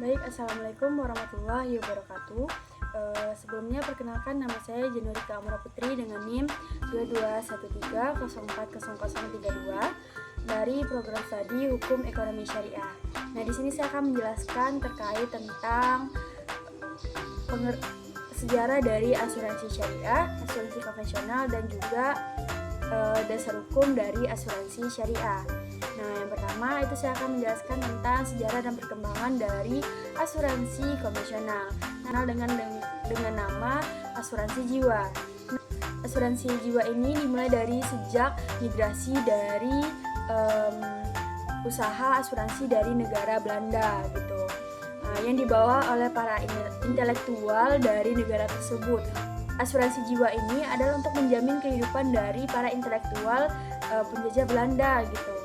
Baik, Assalamualaikum warahmatullahi wabarakatuh. Sebelumnya perkenalkan, nama saya Jenurika Amura Putri dengan NIM 2213040032 dari program studi Hukum Ekonomi Syariah. Nah, di sini saya akan menjelaskan terkait tentang sejarah dari asuransi syariah, asuransi konvensional, dan juga dasar hukum dari asuransi syariah. Nah, yang pertama itu saya akan menjelaskan tentang sejarah dan perkembangan dari asuransi konvensional. Nah, dengan nama asuransi jiwa. Asuransi jiwa ini dimulai dari sejak migrasi dari usaha asuransi dari negara Belanda gitu. Yang dibawa oleh para intelektual dari negara tersebut. Asuransi jiwa ini adalah untuk menjamin kehidupan dari para intelektual penjajah Belanda gitu.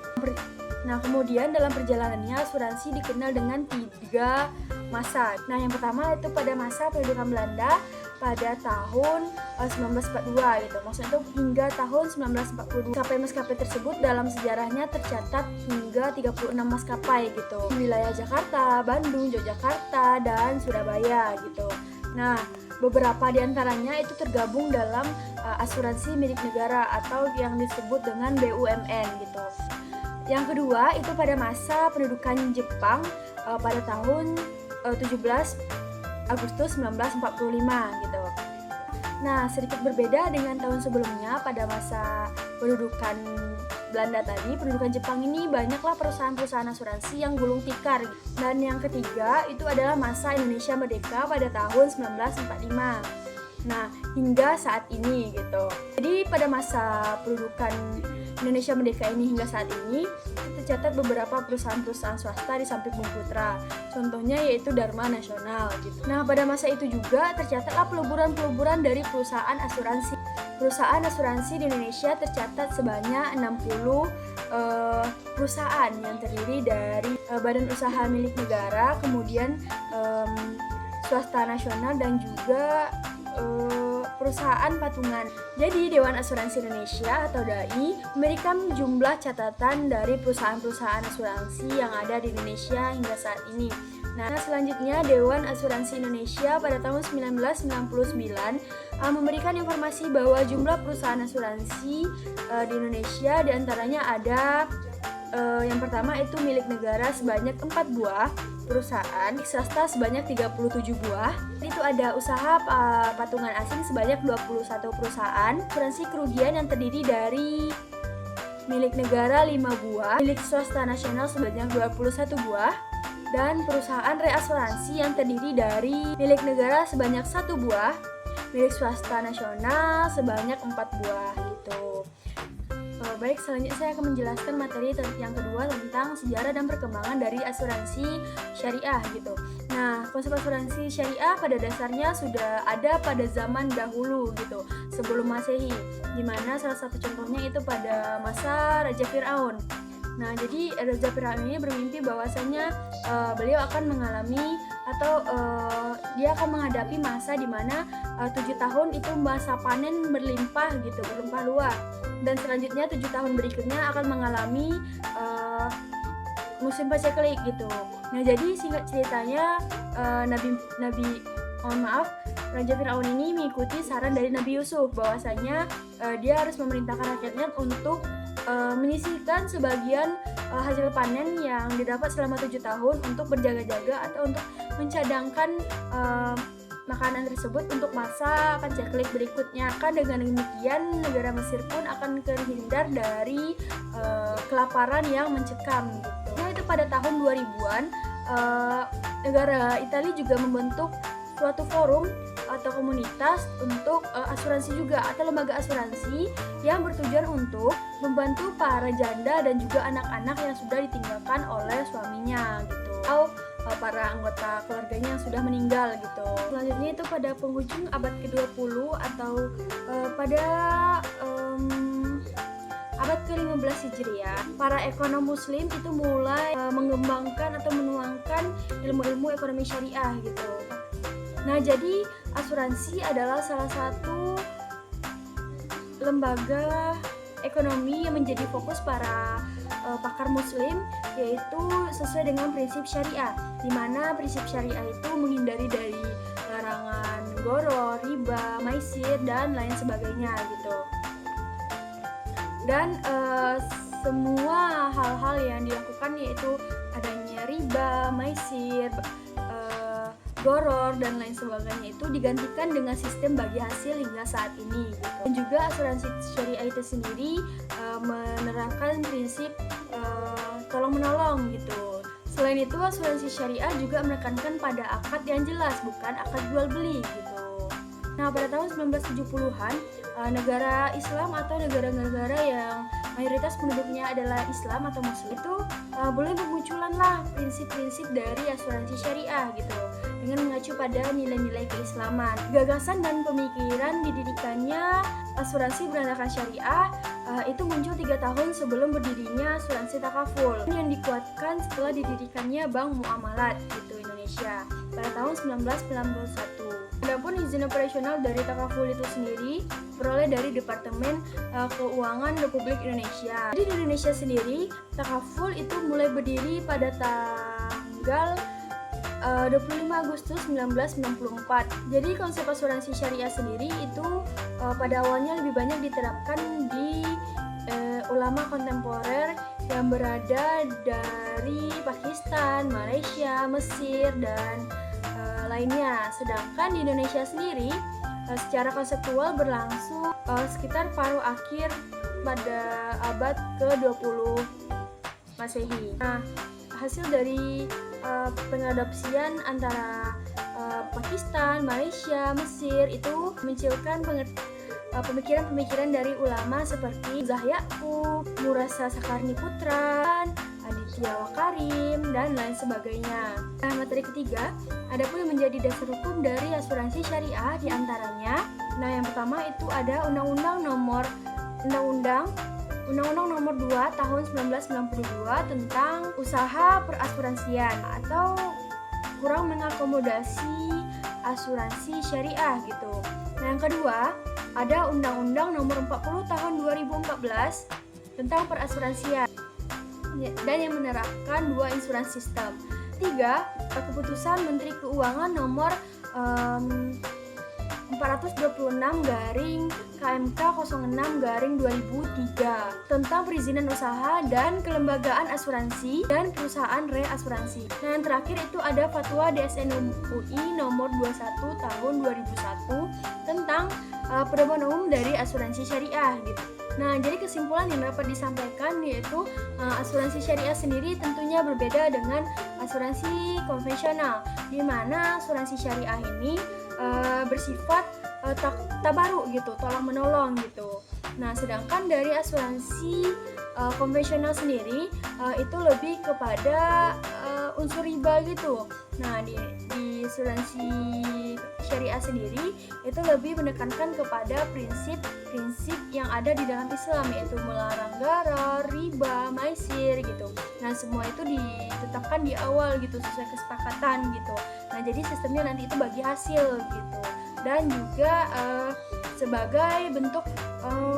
Nah, kemudian dalam perjalanannya asuransi dikenal dengan 3 masa. Nah, yang pertama itu pada masa pendudukan Belanda pada tahun 1942 gitu. Maksudnya itu hingga tahun 1942. Maskapai tersebut dalam sejarahnya tercatat hingga 36 maskapai gitu. Di wilayah Jakarta, Bandung, Yogyakarta, dan Surabaya gitu. Nah, beberapa diantaranya itu tergabung dalam asuransi milik negara atau yang disebut dengan BUMN gitu. Yang kedua itu pada masa pendudukan Jepang pada tahun 17 Agustus 1945 gitu. Nah, sedikit berbeda dengan tahun sebelumnya. Pada masa pendudukan Belanda tadi, pendudukan Jepang ini banyaklah perusahaan-perusahaan asuransi yang gulung tikar. Dan yang ketiga itu adalah masa Indonesia Merdeka pada tahun 1945. Nah, hingga saat ini gitu. Jadi pada masa pendudukan Indonesia Merdeka ini hingga saat ini tercatat beberapa perusahaan-perusahaan swasta di samping Bumi Putra. Contohnya yaitu Dharma Nasional gitu. Nah, pada masa itu juga tercatatlah peleburan-peleburan dari perusahaan asuransi. Perusahaan asuransi di Indonesia tercatat sebanyak 60 perusahaan yang terdiri dari badan usaha milik negara, kemudian swasta nasional, dan juga perusahaan patungan. Jadi Dewan Asuransi Indonesia atau DAI memberikan jumlah catatan dari perusahaan-perusahaan asuransi yang ada di Indonesia hingga saat ini. Nah, selanjutnya Dewan Asuransi Indonesia pada tahun 1999 memberikan informasi bahwa jumlah perusahaan asuransi di Indonesia diantaranya ada yang pertama itu milik negara sebanyak 4 buah perusahaan, swasta sebanyak 37 buah. Itu ada usaha patungan asing sebanyak 21 perusahaan, asuransi kerugian yang terdiri dari milik negara 5 buah, milik swasta nasional sebanyak 21 buah, dan perusahaan reasuransi yang terdiri dari milik negara sebanyak 1 buah, milik swasta nasional sebanyak 4 buah gitu. Baik, selanjutnya saya akan menjelaskan materi yang kedua tentang sejarah dan perkembangan dari asuransi syariah gitu. Nah, konsep asuransi syariah pada dasarnya sudah ada pada zaman dahulu gitu, sebelum Masehi, di mana salah satu contohnya itu pada masa Raja Fir'aun. Nah, jadi Raja Fir'aun ini bermimpi bahwasanya beliau akan mengalami atau dia akan menghadapi masa di mana 7 tahun itu masa panen berlimpah gitu, berlimpah luas. Dan selanjutnya 7 tahun berikutnya akan mengalami musim paceklik gitu. Nah, jadi singkat ceritanya Raja Fir'aun ini mengikuti saran dari Nabi Yusuf bahwasanya dia harus memerintahkan rakyatnya untuk menyisihkan sebagian hasil panen yang didapat selama 7 tahun untuk berjaga-jaga atau untuk mencadangkan makanan tersebut untuk masa paceklik berikutnya. Kan dengan demikian negara Mesir pun akan terhindar dari kelaparan yang mencekam gitu. Nah, itu pada tahun 2000-an negara Italia juga membentuk suatu forum atau komunitas untuk asuransi juga atau lembaga asuransi yang bertujuan untuk membantu para janda dan juga anak-anak yang sudah ditinggalkan oleh suaminya gitu, atau para anggota keluarganya yang sudah meninggal gitu. Selanjutnya itu pada penghujung abad ke-20 atau pada abad ke-15 Hijriah, para ekonom muslim itu mulai mengembangkan atau menuangkan ilmu-ilmu ekonomi syariah gitu. Nah, jadi asuransi adalah salah satu lembaga ekonomi yang menjadi fokus para pakar muslim, yaitu sesuai dengan prinsip syariah, di mana prinsip syariah itu menghindari dari larangan goro, riba, maisir, dan lain sebagainya gitu. Dan semua hal-hal yang dilakukan yaitu adanya riba, maisir, goror, dan lain sebagainya itu digantikan dengan sistem bagi hasil hingga saat ini gitu. Dan juga asuransi syariah itu sendiri menerapkan prinsip tolong menolong gitu. Selain itu, asuransi syariah juga menekankan pada akad yang jelas, bukan akad jual beli gitu. Nah, pada tahun 1970-an, negara Islam atau negara-negara yang mayoritas penduduknya adalah Islam atau Muslim itu boleh bermunculanlah prinsip-prinsip dari asuransi syariah gitu, dengan mengacu pada nilai-nilai keislaman. Gagasan dan pemikiran didirikannya asuransi berdasarkan syariah itu muncul 3 tahun sebelum berdirinya asuransi takaful, yang dikuatkan setelah didirikannya Bank Muamalat gitu Indonesia pada tahun 1991. Adapun izin operasional dari takaful itu sendiri beroleh dari Departemen Keuangan Republik Indonesia. Jadi di Indonesia sendiri, takaful itu mulai berdiri pada tanggal 25 Agustus 1994. Jadi konsep asuransi syariah sendiri itu pada awalnya lebih banyak diterapkan di ulama kontemporer yang berada dari Pakistan, Malaysia, Mesir, dan lainnya. Sedangkan di Indonesia sendiri secara konseptual berlangsung sekitar paruh akhir pada abad ke-20 Masehi. Nah, hasil dari pengadopsian antara Pakistan, Malaysia, Mesir itu memunculkan pemikiran-pemikiran dari ulama seperti Zah Yaqub, Murasa Sakarni Putra, Aditya Wakarim, dan lain sebagainya. Nah, materi ketiga, adapun yang menjadi dasar hukum dari asuransi syariah diantaranya. Nah, yang pertama itu ada Undang-Undang Nomor 2 Tahun 1992 tentang usaha perasuransian atau kurang mengakomodasi asuransi syariah gitu. Nah, yang kedua ada Undang-Undang Nomor 40 Tahun 2014 tentang perasuransian dan yang menerapkan 2 insurance system. 3. Keputusan Menteri Keuangan Nomor 426/KMK06/2003 tentang perizinan usaha dan kelembagaan asuransi dan perusahaan reasuransi. Nah, yang terakhir itu ada Fatwa DSN UI Nomor 21 Tahun 2001 tentang pedoman umum dari asuransi syariah gitu. Nah, jadi kesimpulan yang dapat disampaikan yaitu asuransi syariah sendiri tentunya berbeda dengan asuransi konvensional, di mana asuransi syariah ini bersifat tabaruk gitu, tolong menolong gitu. Nah, sedangkan dari asuransi konvensional sendiri itu lebih kepada unsur riba gitu. Nah, di asuransi syariah sendiri itu lebih menekankan kepada prinsip-prinsip yang ada di dalam Islam, yaitu melarang gharar, riba, maisir gitu. Nah, semua itu ditetapkan di awal gitu sesuai kesepakatan gitu. Nah, jadi sistemnya nanti itu bagi hasil gitu. Dan juga sebagai bentuk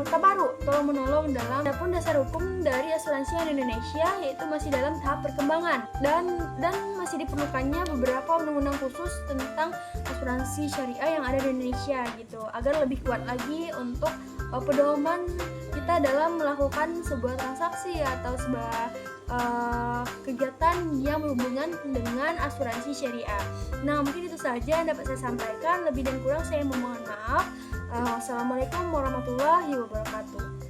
tabaruk, tolong menolong dalam. Adapun dasar hukum dari asuransi di Indonesia yaitu masih dalam tahap perkembangan dan masih diperlukannya beberapa undang-undang khusus tentang asuransi syariah yang ada di Indonesia gitu, agar lebih kuat lagi untuk pedoman kita dalam melakukan sebuah transaksi atau sebuah kegiatan yang berhubungan dengan asuransi syariah. Nah, mungkin itu saja yang dapat saya sampaikan. Lebih dan kurang saya memohon maaf. Wassalamualaikum warahmatullahi wabarakatuh.